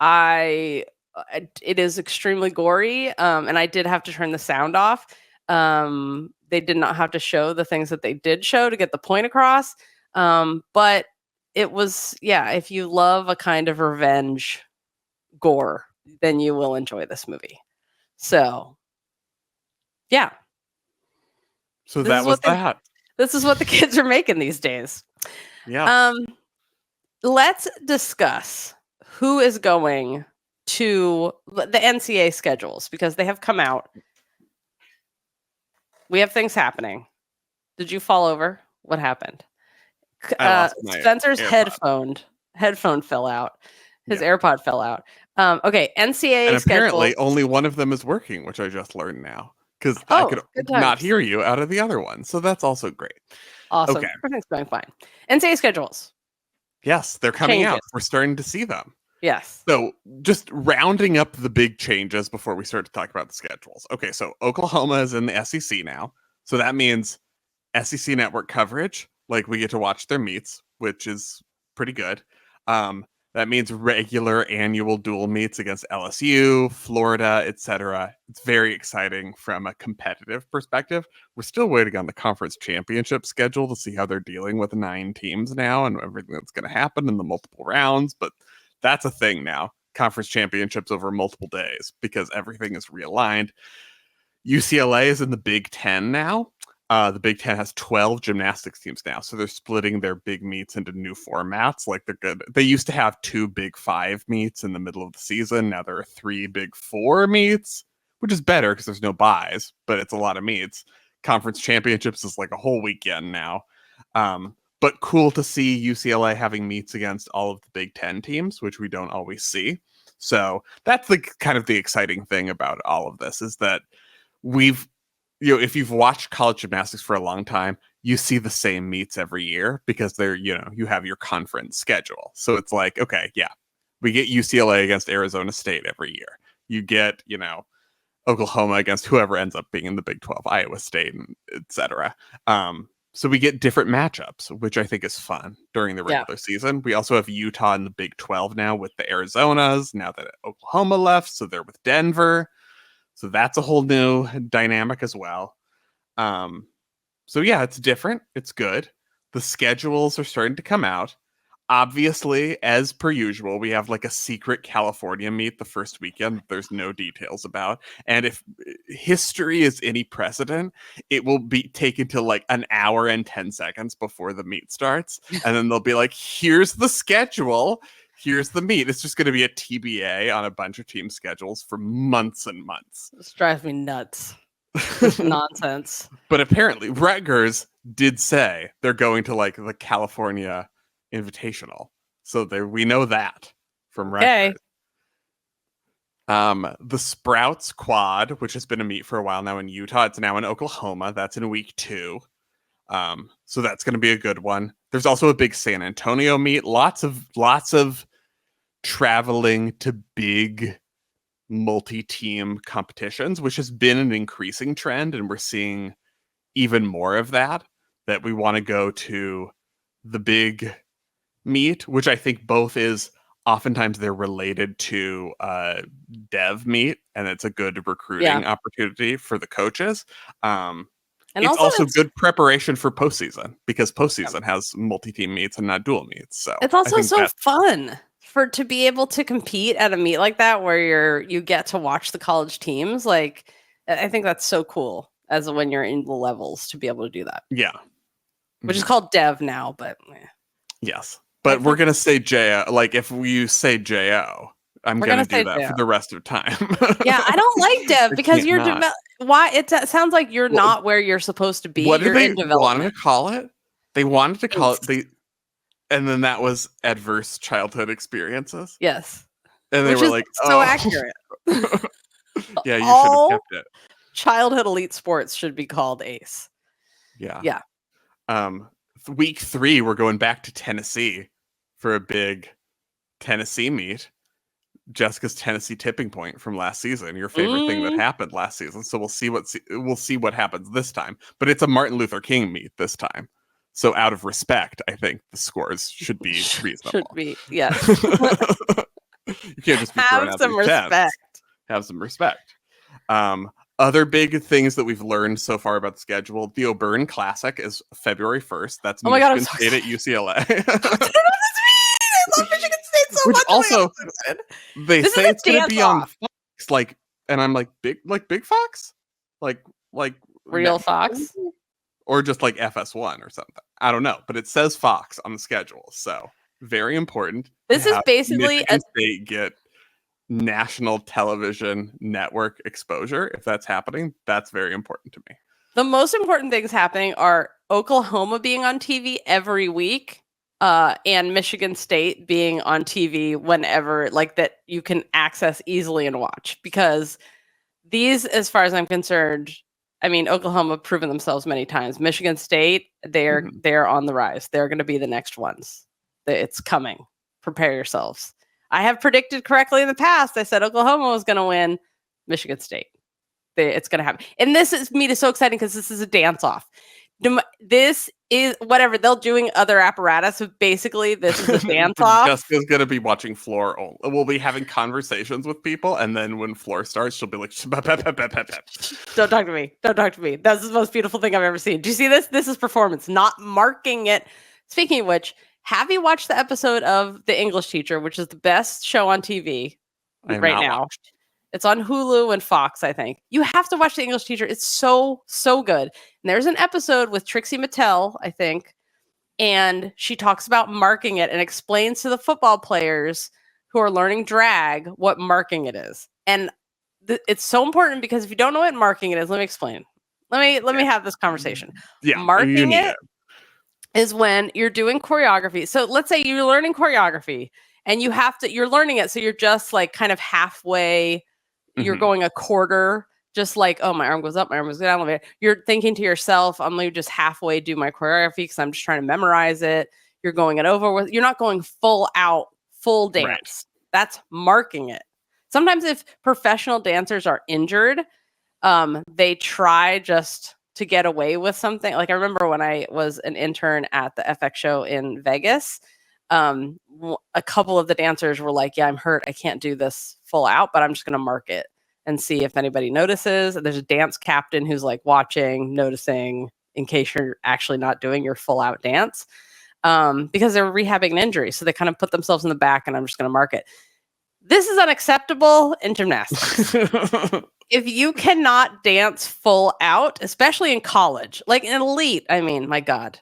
It is extremely gory, and I did have to turn the sound off. They did not have to show the things that they did show to get the point across. But it was, if you love a kind of revenge gore, then you will enjoy this movie. So, yeah. So that was that. This is what the kids are making these days. Yeah. Let's discuss who is going to the NCAA schedules, because they have come out. We have things happening. Did you fall over? What happened? Spencer's headphone fell out. His AirPod fell out. Okay, NCAA and apparently schedule. Only one of them is working, which I just learned now, because I could not hear you out of the other one. So that's also great. Awesome. Okay. Everything's going fine. NCAA schedules. Yes, they're coming out. We're starting to see them. Yes. So just rounding up the big changes before we start to talk about the schedules. Okay, so Oklahoma is in the SEC now. So that means SEC network coverage. Like, we get to watch their meets, which is pretty good. That means regular annual dual meets against LSU, Florida, etc. It's very exciting from a competitive perspective. We're still waiting on the conference championship schedule to see how they're dealing with 9 teams now and everything that's going to happen in the multiple rounds. But that's a thing now. Conference championships over multiple days because everything is realigned. UCLA is in the Big Ten now. The Big Ten has 12 gymnastics teams now, so they're splitting their big meets into new formats. Like, they're good. They used to have 2 Big 5 meets in the middle of the season. Now there are 3 Big 4 meets, which is better because there's no buys, but it's a lot of meets. Conference championships is like a whole weekend now. But cool to see UCLA having meets against all of the Big Ten teams, which we don't always see. So that's the kind of the exciting thing about all of this, is that if you've watched college gymnastics for a long time, you see the same meets every year because you have your conference schedule. So it's like, okay, yeah, we get UCLA against Arizona State every year. You get, Oklahoma against whoever ends up being in the Big 12, Iowa State, etc. So we get different matchups, which I think is fun during the regular season. We also have Utah in the Big 12 now with the Arizonas, now that Oklahoma left, so they're with Denver. So that's a whole new dynamic as well. So yeah, it's different. It's good. The schedules are starting to come out. Obviously, as per usual, we have like a secret California meet the first weekend that there's no details about. And if history is any precedent, it will be taken to like an hour and 10 seconds before the meet starts. And then they'll be like, here's the schedule. Here's the meet. It's just going to be a TBA on a bunch of team schedules for months and months. This drives me nuts. This nonsense. But apparently, Rutgers did say they're going to like the California Invitational. So we know that from Rutgers. The Sprouts Quad, which has been a meet for a while now in Utah, it's now in Oklahoma. That's in week 2. So that's going to be a good one. There's also a big San Antonio meet. Lots of traveling to big multi-team competitions, which has been an increasing trend, and we're seeing even more of that we want to go to the big meet, which I think both is oftentimes they're related to dev meet, and it's a good recruiting opportunity for the coaches. And it's also good preparation for postseason, because postseason has multi-team meets and not dual meets. So it's also so fun to be able to compete at a meet like that where you get to watch the college teams. Like, I think that's so cool as when you're in the levels to be able to do that. Yeah. Which is called dev now, but yes. But we're going to say JO. Like, if you say JO, I'm We're going to gonna do say that for Dev. the rest of time. Yeah, I don't like Dev I because can't you're not. why it sounds like you're Well, not where you're supposed to be. What did You're they in want to development. call it? They wanted to call Ace. it and then that was adverse childhood experiences. Yes. And they Which were is like, so "Oh, accurate. yeah, you should have All kept it." childhood elite sports should be called ACE. Yeah. Yeah. Week 3, we're going back to Tennessee for a big Tennessee meet. Jessica's Tennessee tipping point from last season, your favorite thing that happened last season. So we'll see what happens this time. But it's a Martin Luther King meet this time. So out of respect, I think the scores should be reasonable. Should be, yes. You can't just be throwing out some these respect. tens. Have some respect. Other big things that we've learned so far about the schedule: the O'Byrne Classic is February 1st. That's Oh my God, I'm Michigan so State at UCLA. I love Michigan State so Which much. also, they This say is a it's going to be on dance-off. Fox, like, and I'm like, big Fox, like Real Netflix? Fox. Or just like FS1 or something. I don't know, but it says Fox on the schedule, so very important. This is basically Michigan State get national television network exposure. If that's happening, that's very important to me. the most important things happening are Oklahoma being on TV every week, and Michigan State being on TV whenever, like, that you can access easily and watch. Because these, as far as I'm concerned, I mean, Oklahoma proven themselves many times. Michigan State, they're on the rise. They're going to be the next ones. It's coming. Prepare yourselves. I have predicted correctly in the past. I said Oklahoma was going to win. Michigan State. It's going to happen. And this is so exciting because this is a dance-off. This is whatever they're doing other apparatus. So basically, this is a dance-off. Jessica's going to be watching floor only. We'll be having conversations with people, and then when floor starts, she'll be like, Don't talk to me. Don't talk to me. That's the most beautiful thing I've ever seen. Do you see this? This is performance, not marking it. Speaking of which, have you watched the episode of The English Teacher, which is the best show on TV right now? Watched. It's on Hulu and Fox, I think. You have to watch The English Teacher. It's so good. And there's an episode with Trixie Mattel, I think, and she talks about marking it and explains to the football players who are learning drag what marking it is. And it's so important because if you don't know what marking it is, let me explain. Let me have this conversation. Yeah, marking it is when you're doing choreography. So let's say you're learning choreography and you're learning it. So you're just like kind of halfway, you're going a quarter, just like, oh, my arm goes up, my arm goes down. You're thinking to yourself, I'm going to just halfway do my choreography because I'm just trying to memorize it. You're going it over with. You're not going full out, full dance. Right. That's marking it. Sometimes if professional dancers are injured, they try just to get away with something. Like I remember when I was an intern at the FX show in Vegas, a couple of the dancers were like, yeah, I'm hurt. I can't do this full out, but I'm just going to mark it and see if anybody notices. There's a dance captain who's like watching, noticing in case you're actually not doing your full out dance, because they're rehabbing an injury. So they kind of put themselves in the back and I'm just going to mark it. This is unacceptable in gymnastics. If you cannot dance full out, especially in college, like in elite, I mean, my God,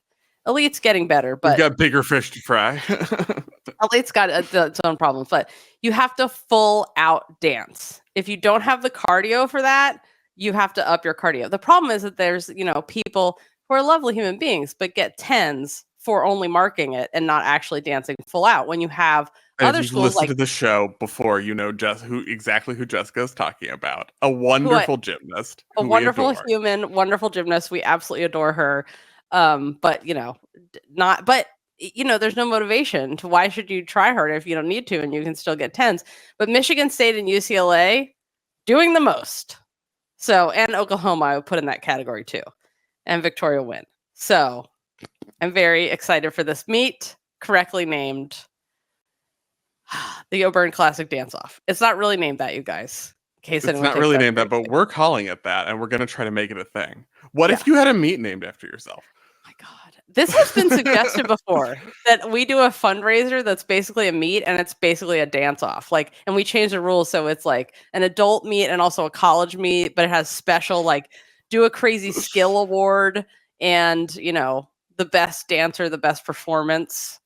elite's getting better, but we've got bigger fish to fry. Elite's got its own problems, but you have to full out dance. If you don't have the cardio for that, you have to up your cardio. The problem is that there's, people who are lovely human beings, but get tens for only marking it and not actually dancing full out. When you have other schools listened to the show before, who Jessica is talking about. A wonderful gymnast. A wonderful human, wonderful gymnast. We absolutely adore her. But there's no motivation to why should you try harder if you don't need to and you can still get tens. But Michigan State and UCLA doing the most. So, and Oklahoma, I would put in that category too. And Victoria win. So I'm very excited for this meet, correctly named the O'Byrne Classic Dance-Off. It's not really named that, you guys. In case it's not really named that, but we're calling it that, and we're going to try to make it a thing. What if you had a meet named after yourself? My God. This has been suggested before, that we do a fundraiser that's basically a meet, and it's basically a dance-off. And we change the rules so it's like an adult meet and also a college meet, but it has special, do a crazy skill award and, the best dancer, the best performance.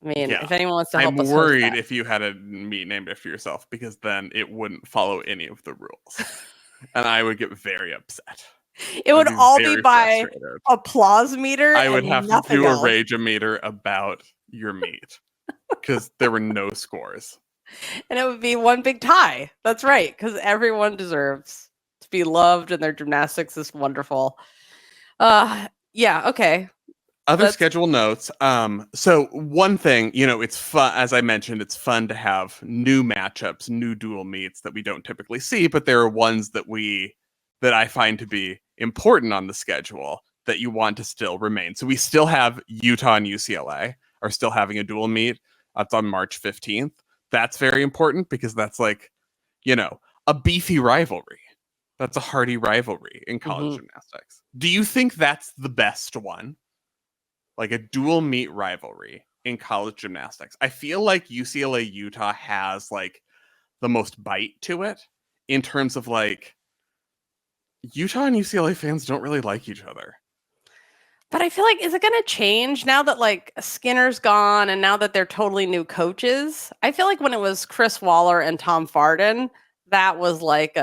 I mean, Yeah. if anyone wants to I'm help us host worried that. if you had a meet named after yourself, because then it wouldn't follow any of the rules. And I would get very upset. It I'd would be all be very by frustrated. applause meter I would and have to nothing do a else. rage-o-meter about your meet because there were no scores. And it would be one big tie. That's right, because everyone deserves to be loved, and their gymnastics is wonderful. Yeah, okay. Other That's schedule notes. So one thing, it's fun, as I mentioned, it's fun to have new matchups, new dual meets that we don't typically see, but there are ones that I find to be important on the schedule that you want to still remain. So we still have Utah and UCLA are still having a dual meet. That's on March 15th. That's very important because that's like, a beefy rivalry. That's a hearty rivalry in college gymnastics. Do you think that's the best one? Like a dual meet rivalry in college gymnastics? I feel like UCLA Utah has like the most bite to it in terms of like Utah and UCLA fans don't really like each other. But I feel like, is it going to change now that like Skinner's gone and now that they're totally new coaches? I feel like when it was Chris Waller and Tom Farden, that was like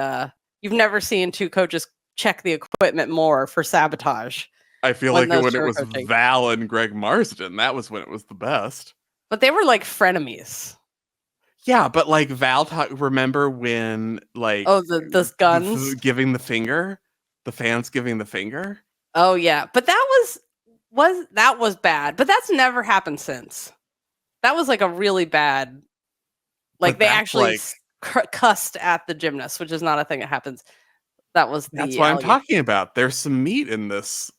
you've never seen two coaches check the equipment more for sabotage. I feel When like those when two it were was coaching. Val and Greg Marsden, that was when it was the best. But they were like frenemies. Yeah, but like remember when like Oh, the guns. giving the finger, the fans giving the finger? Oh yeah, but that was bad. But that's never happened since. That was like a really bad. Like But they that's actually like cussed at the gymnast, which is not a thing that happens. That was that's the what I'm allegation. talking about. There's some meat in this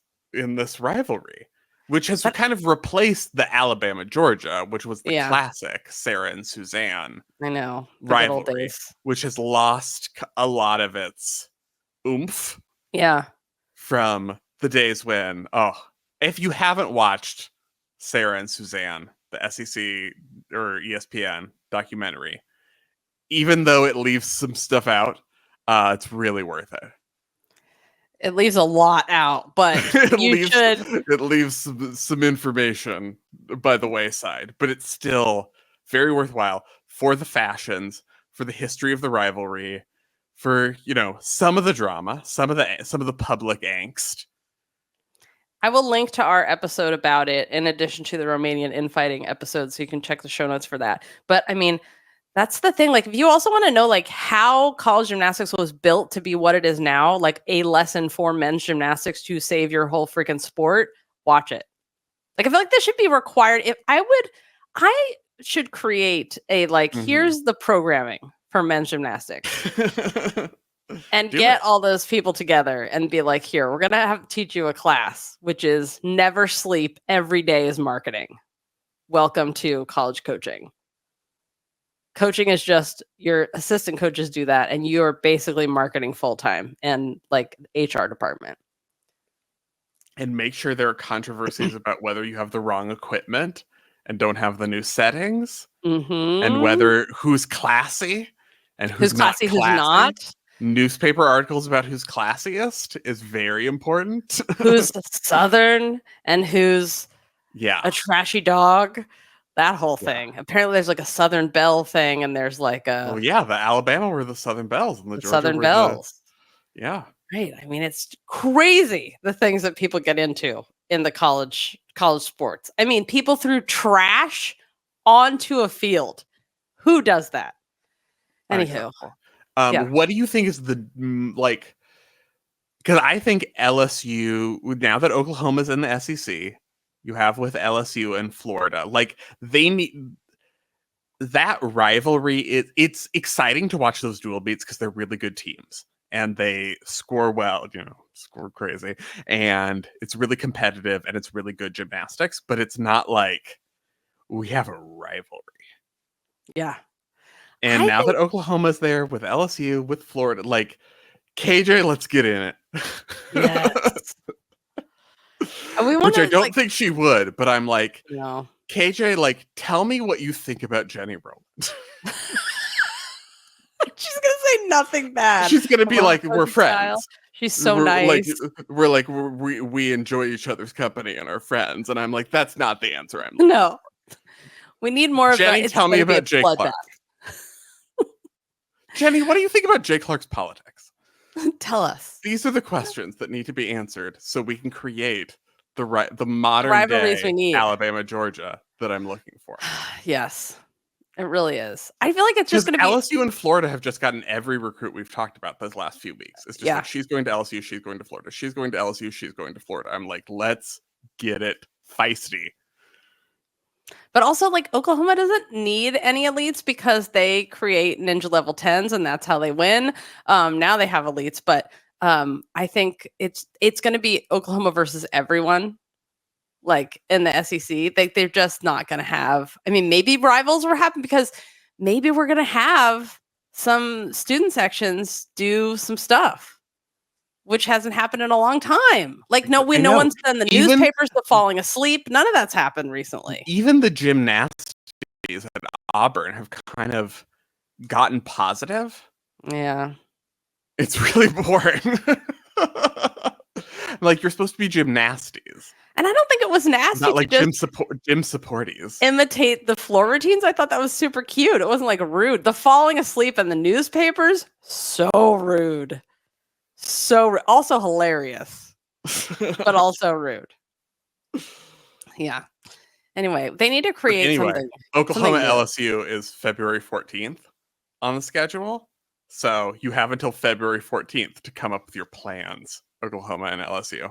rivalry, which has But kind of replaced the Alabama Georgia, which was the yeah, classic Sarah and Suzanne I know the good old rivalry, days. which has lost a lot of its oomph Yeah, from the days when, if you haven't watched Sarah and Suzanne, the SEC or ESPN documentary, even though it leaves some stuff out, it's really worth it. it leaves a lot out, but should. It leaves some information by the wayside, but it's still very worthwhile for the fashions, for the history of the rivalry, for some of the drama, some of the public angst. I will link to our episode about it in addition to the Romanian infighting episode, so you can check the show notes for that. But I mean, that's the thing. Like, if you also want to know like how college gymnastics was built to be what it is now, like a lesson for men's gymnastics to save your whole freaking sport, watch it. Like, I feel like this should be required. I should create a here's the programming for men's gymnastics. And get all those people together and be like, here, we're going to have to teach you a class, which is never sleep. Every day is marketing. Welcome to college coaching. Coaching is just your assistant coaches do that. And you're basically marketing full time and like HR department. And make sure there are controversies about whether you have the wrong equipment and don't have the new settings, and whether who's classy and who's classy, who's not. Newspaper articles about who's classiest is very important. Who's Southern and who's a trashy dog. That whole thing. Apparently there's like a Southern Belle thing, and there's like a the Alabama were the Southern Belles and the Georgia Southern were Belles. Right. I mean, it's crazy the things that people get into in the college sports. I mean, people threw trash onto a field. Who does that? Anywho. What do you think is the because I think LSU, now that Oklahoma's in the SEC, you have with LSU and Florida, like they need that rivalry. It's exciting to watch those dual beats because they're really good teams and they score well, score crazy, and it's really competitive and it's really good gymnastics, but it's not like we have a rivalry. Yeah. And now that Oklahoma's there with LSU, with Florida, like KJ, let's get in it. Yes. Which I don't think she would, but I'm like, no. KJ, like, tell me what you think about Jenny Rowland. She's gonna say nothing bad. She's gonna be like, we're friends. She's so nice. We enjoy each other's company and our friends. And I'm like, that's not the answer. No. We need more Jenny, of that. tell me about Jay Clark. Jenny, what do you think about Jay Clark's politics? Tell us. These are the questions that need to be answered so we can create the modern rivalries day we need. Alabama, Georgia that I'm looking for. Yes, it really is. I feel like it's just going to be LSU and Florida have just gotten every recruit we've talked about those last few weeks. It's just Yeah. like, she's going to LSU, she's going to Florida. She's going to LSU, she's going to Florida. I'm like, let's get it feisty. But also, like, Oklahoma doesn't need any elites because they create ninja level 10s and that's how they win. Now they have elites, but I think it's going to be Oklahoma versus everyone, like in the SEC. They're just not going to have. I mean, maybe rivals will happen because maybe we're going to have some student sections do some stuff, which hasn't happened in a long time. Like, no one's done the newspapers of falling asleep. None of that's happened recently. Even the gymnastics at Auburn have kind of gotten positive. Yeah. It's really boring. Like, you're supposed to be gymnasties. And I don't think it was nasty. Not like gym supporties. Imitate the floor routines. I thought that was super cute. It wasn't like rude. The falling asleep in the newspapers, so rude. Also hilarious, but also rude. Yeah. Anyway, they need to create something. Oklahoma something LSU is February 14th on the schedule. So you have until February 14th to come up with your plans, Oklahoma and LSU.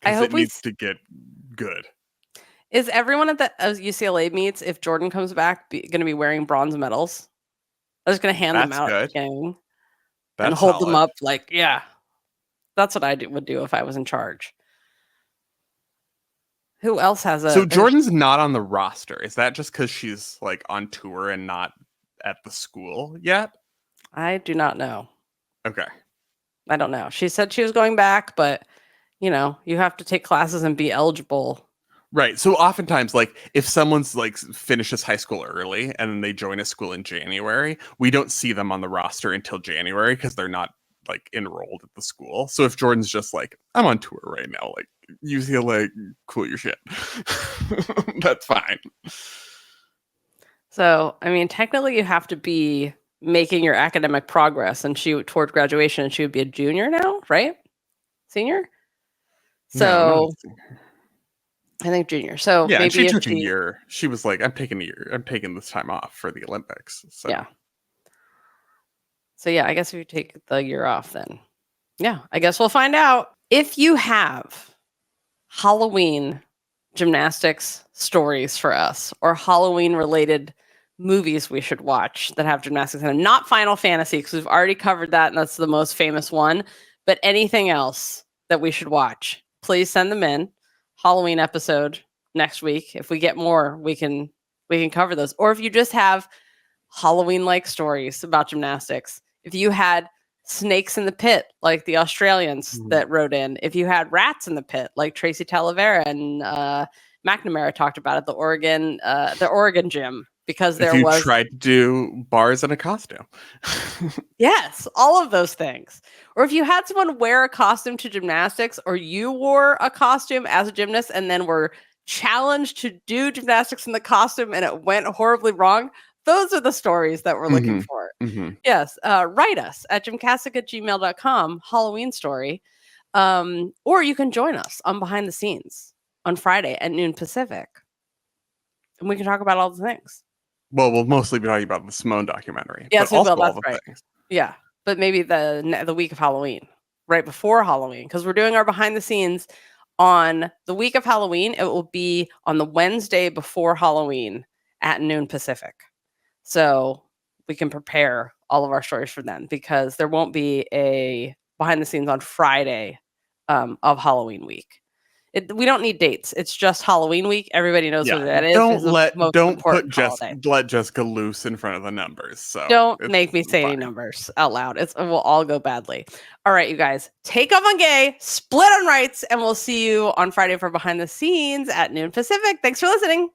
I hope it needs to get good. Is everyone at the UCLA meets, if Jordan comes back, going to be wearing bronze medals? I was going to hand them out at the beginning and hold them up like, yeah. That's what I would do if I was in charge. Who else has a... So Jordan's not on the roster. Is that just because she's like on tour and not at the school yet? I do not know. Okay. I don't know. She said she was going back, but you have to take classes and be eligible. Right. So oftentimes, like, if someone's like finishes high school early and then they join a school in January, we don't see them on the roster until January because they're not like enrolled at the school. So if Jordan's just like, I'm on tour right now, like, UCLA, cool your shit. That's fine. So, I mean, technically you have to be making your academic progress and toward graduation, and she would be a junior now, right? Senior? So No, I think junior. So yeah, maybe she took a year. She was like, I'm taking a year. I'm taking this time off for the Olympics. So yeah. So yeah, I guess if you take the year off, then yeah, I guess we'll find out. If you have Halloween gymnastics stories for us or Halloween related movies we should watch that have gymnastics in them, not Final Fantasy, because we've already covered that and that's the most famous one, but anything else that we should watch, please send them in. Halloween episode next week. If we get more, we can cover those. Or if you just have Halloween-like stories about gymnastics, if you had snakes in the pit, like the Australians that wrote in, if you had rats in the pit, like Tracy Talavera and McNamara talked about at the Oregon gym, because there was tried to do bars in a costume. Yes, all of those things. Or if you had someone wear a costume to gymnastics, or you wore a costume as a gymnast and then were challenged to do gymnastics in the costume and it went horribly wrong, those are the stories that we're looking for. Yes, write us at GymCastic@gmail.com, Halloween story. Or you can join us on Behind the Scenes on Friday at noon Pacific. And we can talk about all the things. Well, we'll mostly be talking about the Simone documentary. Yes, but also That's all the right. things. Yeah, but maybe the week of Halloween, right before Halloween, because we're doing our behind the scenes on the week of Halloween. It will be on the Wednesday before Halloween at noon Pacific. So we can prepare all of our stories for then, because there won't be a behind the scenes on Friday of Halloween week. We don't need dates. It's just Halloween week. Everybody knows what that is. Let Jessica loose in front of the numbers. So don't make me say any numbers out loud. It will all go badly. All right, you guys, take off on gay, split on rights, and we'll see you on Friday for Behind the Scenes at noon Pacific. Thanks for listening.